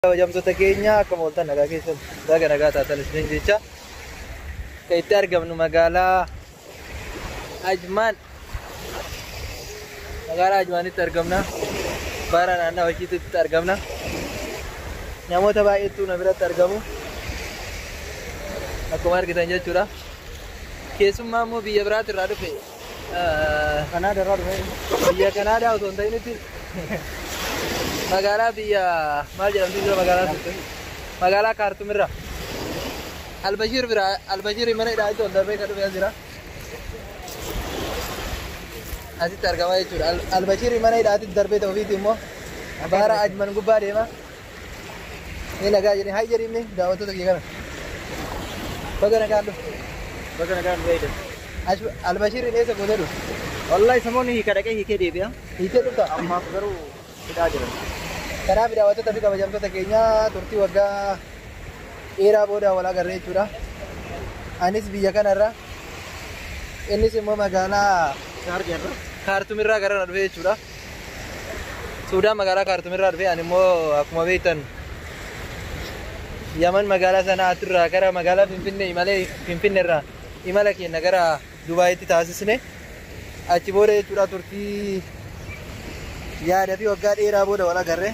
Kabajamtoota keenya akka mooltan nagaa keessan daga nagaa taatan isin jecha kan itti argamnu magaalaa Ajmaan Ajmaanitti argamna. Baara naannoo Waciititti argamna. Namoota baay'eetu na biratti argamu. Akkuma argitan jechuudha. Keessummaa immoo biyya biraatti irraa dhufe Kanaadaa irraa dhufe biyya Kanaadaa osoo hin ta'initti magaalaa biyya maal jedhamtu jira magaalaa Kaartum irraa Albashir mana hidhaa ol darbee kan dhufe as jira. Asitti argamaa jechuudha. Albashir mana hidhaatti darbee ta'uu ofiiti immoo baara Ajman gubbaa deema. Ni nagaa jedhee haa jedhimne daawwattoota kiyya kana. Baga nagaan dhufe. Baga nagaan dhufe. Albashir eessa gootee dhufe? Wallahi samoonni hiika dhaqee hiikee deebi'a. Hiikee dhufta? Ammaaf garuu hidhaa jiran. Kanaaf daawwattoota fi kabajamtoota keenya turtii waggaa dheeraa booda wal agarree jechuudha. Anis biyya kanarra innis immoo magaalaa Kaartum irraa gara na dhufe jechuudha. Suudaan magaalaa Kaartum irraa dhufe ani immoo akkuma beektan Yaman magaalaa Sana'aat irraa gara magaalaa Finfinnee irraa imala keenya gara Dubaayitti taasisne achi booda jechuudha turtii yaada fi waggaa dheeraa booda wal agarree.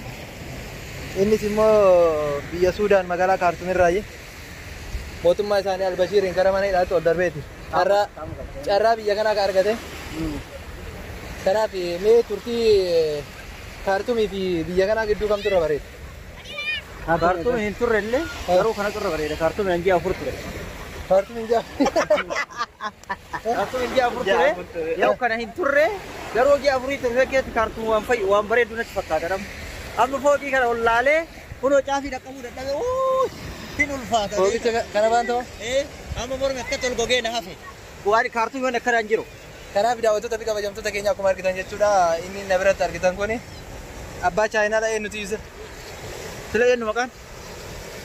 Innis immoo biyya Suudaan magaalaa Kaartum irraa mootummaa isaanii Albashiriin gara mana hidhaatti ol darbeeti. Carraa biyya kanaa ka argate. Kanaaf mee turtii Kaartumii fi biyya kanaa gidduu kamtu irra bareeda? Kaartumiin hin turre illee garuu kanatu irra bareeda. Kaartumiin ji'a 4 ture. Kaartumiin ji'a 4 ture. Yoo kana hin turre garuu ji'a 4 ture keessatti Kaartum waan bareedu natti fakkaata. Amma fooqii kana ol laalee kunoo caafii dhaqqabuu dadhabe hin ulfaata. Fooqicha kana baan ta'u? Amma mormi akka tol gogee na hafe. Waan Kaartumiin akkana hin jiru. Kanaaf daawwattoota fi kabajamtoota keenya akkuma argitan jechuudha. Inni na biratti argitan kuni abbaa chaayinaadha. Eenyutu ibsa? Sila eenyu maqaan?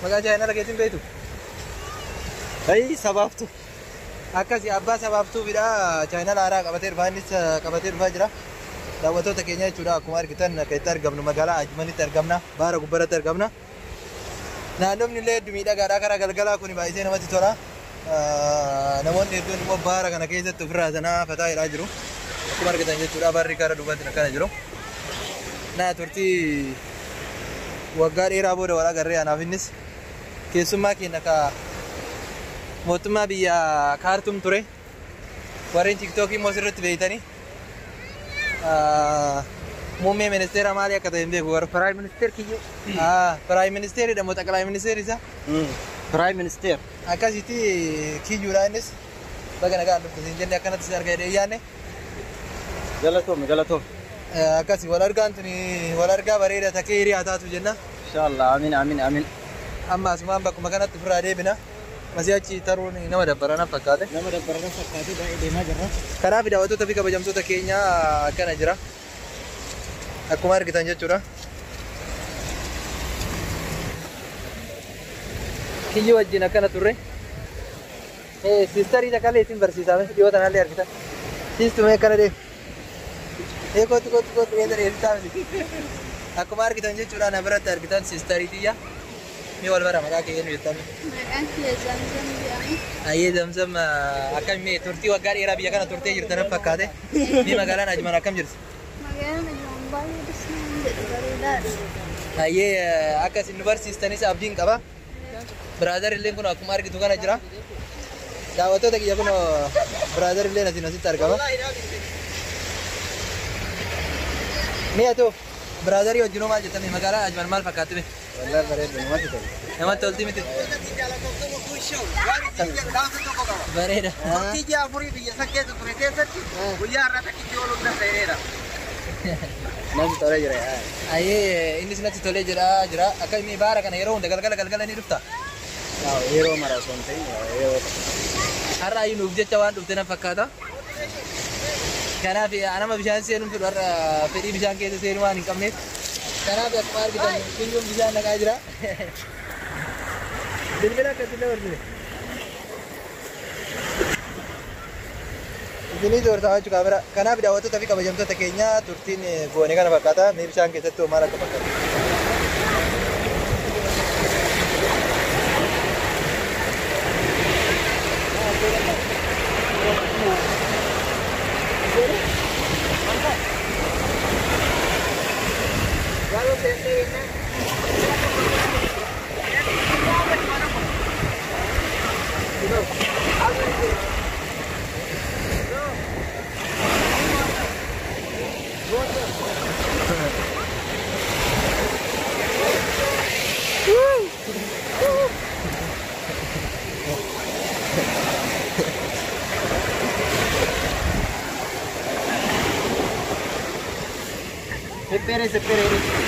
Maqaan chaayinaadha keetiin beektu? Sabaaftu. Akkasi abbaa sabaaftuufidha. Chaayinaadha haaraa qabatee dhufaa innis qabatee dhufaa jira. Daawwattoota keenya jechuudha akkuma argitan akka itti argamnu magaalaa Ajmanitti argamna. Baara gubbaratti argamna. Naannoon illee hedduu miidhagaadha. Karaa galgalaa kun baay'ee namatti tola. Namoonni hedduun immoo baara kana keessatti ofirraa sanaa fataa hidhaa jiru. Akkuma argitan jechuudha baarri karaa duubatti akkana jiru. Naa turtii waggaa dheeraa booda wal agarree anaaf innis keessummaa keenya ka mootummaa biyya Kaartum ture. Warreen tiktookii immoo sirriitti beeytanii. Muummee ministeera maalii akka ta'e hin beeku warra Prime Minister kiyyo. Prime Minister dha moo Xaqalaa Ministeer isa? Prime Minister. Akkasitti kiyyuudha innis baga nagaan dhufte siin jenne akkanatti si argaa jedhee yaanne. Galatoom. Akkasi wal argaan tuni wal argaa bareeda takkee hiriyaa taatu jenna. Inshallah amin. Amma asumaan bakkuma kanatti ofirraa deebina. Masii achi taruun nama dabbara na fakkaate. Baay'ee deemaa jirra. Kanaaf daawwattoota fi kabajamtoota keenya akkana jira. Akkuma argitan jechuudha. Kiyyoo wajjin akkana turre. Siistarii takka illee isin barsiisame dhiyoo tanallee argitan. Siistumee akkana deemu. Kootu keessa dheerisaa miti. Akkuma argitan jechuudha na biratti argitan siistarii xiyya. Mee wal bara maqaa kee eenyu jettan? Maqaan kiyya Zamzam jedhama. Ayyee Zamzam akkamii turtii waggaa dheeraa biyya kana turtee jirtan fakkaate. Mee magaalaan Ajman akkam jirti? Magaalaan Ajman baay'ee dusnaan jedhu bareedaadha. Ayyee akka isin nu barsiistanis abdiin qaba. Biraazar illee kun akkuma argitu kana jira. Daawwattoota kiyya kun biraazar illee asitti argama. Mee atoo biraazarii wajjinoo maal jettame magaalaa Ajman maal fakkaatti mee? Wallahi bareedu namatti tola. Namatti tolti miti? Bareeda. Turtii ji'a 4 biyya san keessa ture keessatti guyyaa irraa takkitti ooluu danda'eera. Namatti tolee jira. Ayyee innis natti tolee jira. Akka inni baara kana yeroo hunda galgala ni dhufta. Yeroo mara osoo hin ta'in yeroo har'a ayyuu nuuf jecha waan dhufte na fakkaata. Kanaaf anama bishaan seenuun fedhu har'a fedhii bishaan keessa seenuu waan hin qabneef. Kanaaf akkuma argitan kiyyuun bishaan naqaa jira. Bilbila akkatti dabarsine. Isinii doortaa jechuudha bira. Kanaaf daawwattoota fi kabajamtoota keenya turtiin goone kana fakkaata. Mee bishaan keessatti maal akka fakkaata? Viene se perere.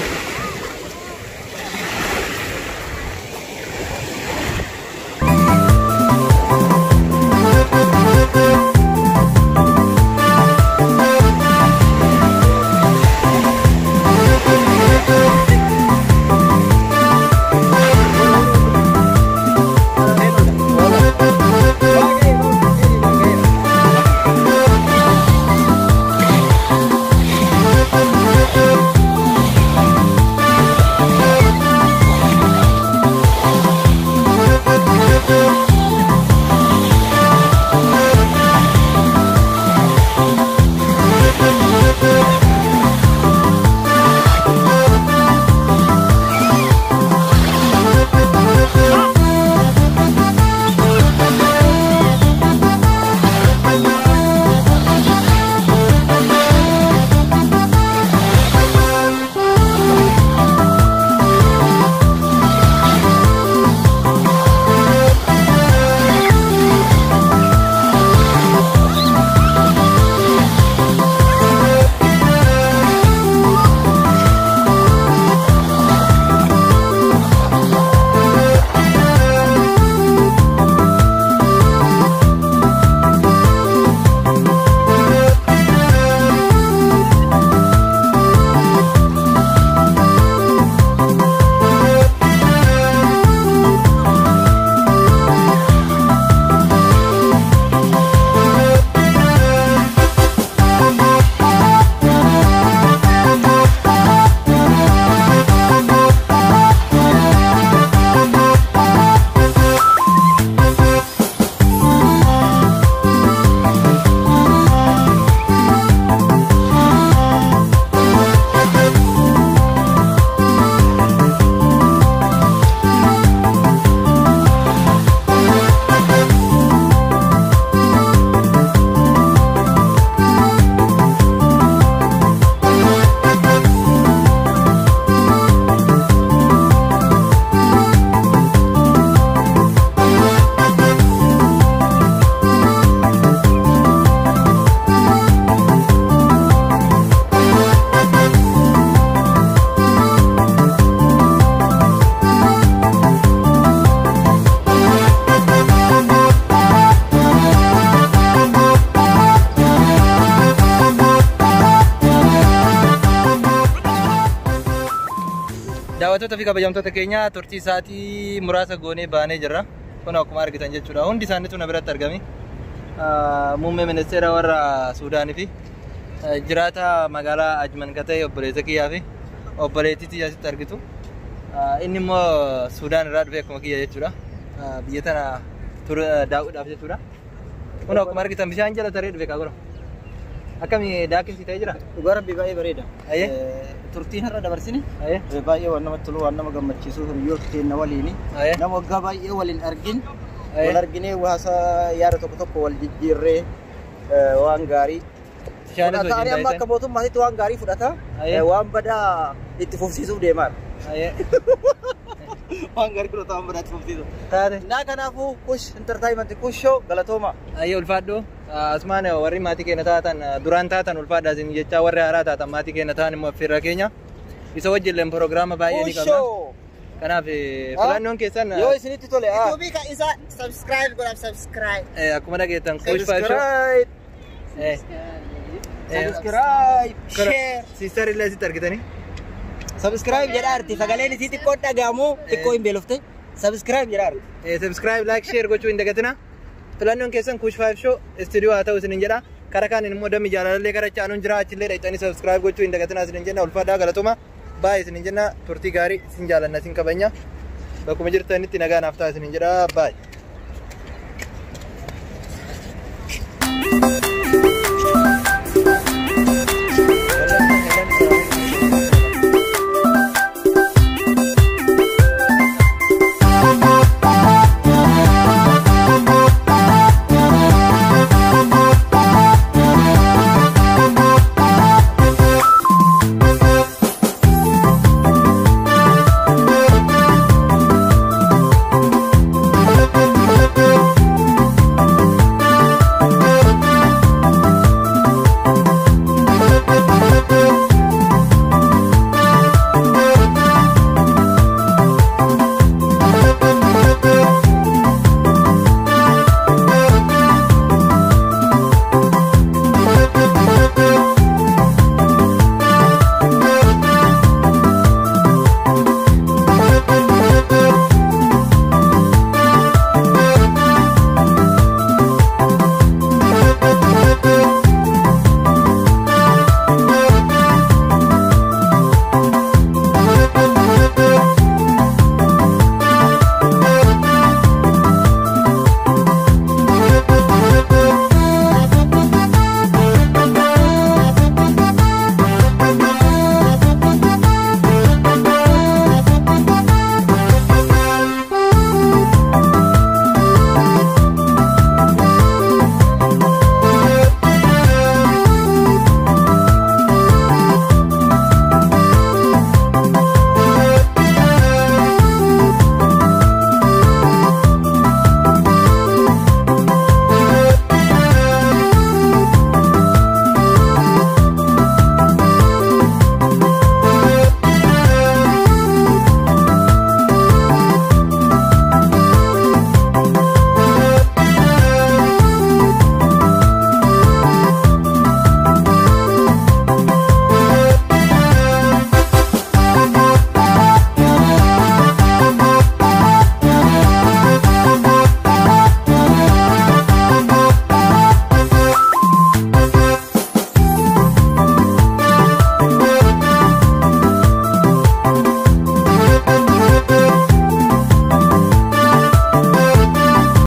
Daawwattoota fi kabajamtoota keenya turtii isaatii muraasa goonee baanee jirra. Kun akkuma argitan jechuudha. Hundi isaaniitu na biratti argame. Muummee ministeera warra Suudaanii fi jiraata magaalaa Ajman kan ta'e obboleessa kiyyaa fi obboleettiitii asitti argitu. Inni immoo Suudaan irraa dhufe akkuma kiyya jechuudha. Biyya tana daawwachuudhaaf jechuudha. Kun akkuma argitan bishaan jala taree dhufe kaagura. Akkami daakinsi ta'ee jira? Dhugaa rabbii baay'ee bareeda. Turtiin har'a dabarsine baay'ee waan namatti tolu waan nama gammachiisu hiriyoota keenya waliin nama waggaa baay'ee waliin argin wal arginee waasa yaada tokko tokko wal jijjiirree waan gaarii fudhataa amma akka mootummaatti waan gaarii fudhata waan badaa itti fufsiisuuf deemaa waan gaarii fudhata waan badaa itti fufsiisuuf taate naa kanaafuu kush entertainment kush show galatooma ayyee ulfaadhoo asmaan warri maatii keenya taatan duraan taatan ulfaadhaa isin jechaa warri haaraa taatan maatii keenya ta'an immoo affeerra keenya isa wajjin proogiraama baay'ee ni qabna kanaaf filannoon keessan yoo isinitti tole YouTube ka isa subscribe godhaa subscribe akkuma dhageettan kush subscribe share sister illee asitti argitanii subscribe jedha arti sagaleen isii xiqqoo dhagahamu xiqqoo hin beelofte subscribe jedha arti subscribe like share gochuu hin dagatina filannoon keessan kush 5 show studio haa ta'u isinin jedha kara kaan immoo dammi jaalallee kara chaanuun jira achillee dhaqxanii subscribe gochuu hin dagatina isinin jenna ulfaadhaa galatuma baay'ee isinin jenna turtii gaarii isin jaalanna isin kabanya bakkuma jirtanitti nagaa naaf ta'a isinin jedha baay'ee